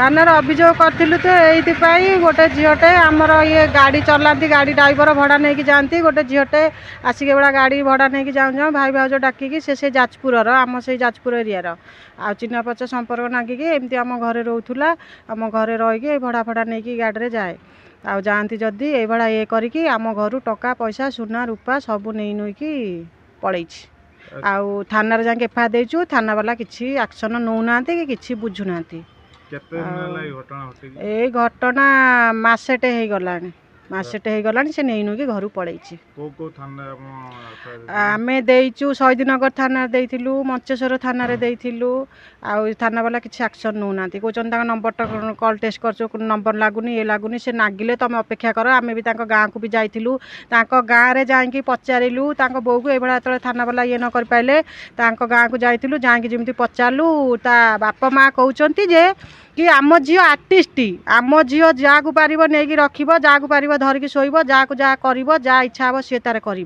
थाना अभियोग करूँ तो ये गोटे झीटे आमर ये गाड़ी चलाती गाड़ी ड्राइवर भड़ा नहीं जाती गोटे झीटे आसिक बड़ा गाड़ी भड़ा नहीं जाऊँ भाई भाज डाकिकी से जाजपुर आम से जाजपुर एरिया आ चिन्ह पच संपर्क नागिकी एमती आम घरे रोला आम घरे रहीकि भड़ा फड़ा नहीं गाड़ी जाए आ जाती जदि ये भाड़ा ये करी आम घर टका पैसा सुना रूपा सब नहीं नुईकी पलैछि आउ थाना जाके एफआईआर देचु थाना वाला किसी एक्शन नौना कि बुझुना ए घटना मसेटे हो गलानी मसेटे हो गलानी से नहीं नुकी घर पलैछि आम देचु शहीदनगर थाना देइथिलु मंचेश्वर थाना देइथिलु आउ थाना वाला किसी एक्शन नौना कहते नंबर कल टेस्ट कर नंबर लगुनि ये लगुनि से नागिले तुम अपेक्षा कर आम भी गाँ को भी जाइलु गाँव में जाकि पचारू बो को ये जो थाना वाला ये न कर पाइले गाँ को जाइलु जाकि पचारू ता बापा माँ कहते जे कि आम झी आर्टिस्ट आम झी जहाँ पार नहीं रखिब जहाँ पार धरिकी शोब जहाँ को जहाँ कर जहाँ इच्छा हे सी तार कर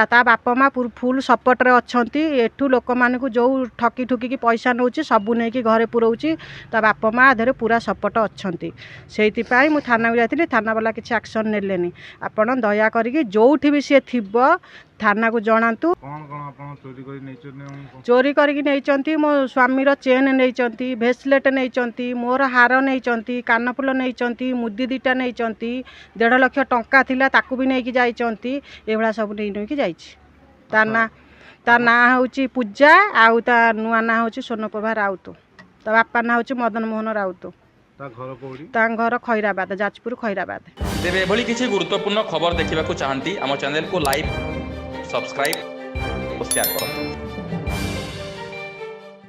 ता बापा माँ फुल सपोर्ट अच्छा एठू लोक मान जो ठकी ठुकी पैसा नौ सबू नहीं घरे पुराऊँ ता बापा माँ आधे पूरा सपोर्ट अच्छा से मुझे थाना को जाती थाना वाला किसी एक्शन नेलेनी आपण दया करी जो भी सी थी थाना को जनातु चोरी करके मो स्वामीर चेन नहीं भेसलेट नहीं मोर हार नहीं कानफुल नहीं मुदी दीटा नहीं 1.5 लाख टंका थिला ताकू भी नहीं जाइए ये सब नहीं जाइए ता ना हूँ पूजा आउ ता नुआ ना हूँ सोनप्रभा राउत ता बापा ना हूँ मदन मोहन राउत घर खैराबाद जाजपुर खैराबाद। तेरे एभली किसी गुरुत्वपूर्ण खबर देखा चाहती आम चैनल को लाइक सब्सक्राइब और शेयर करो।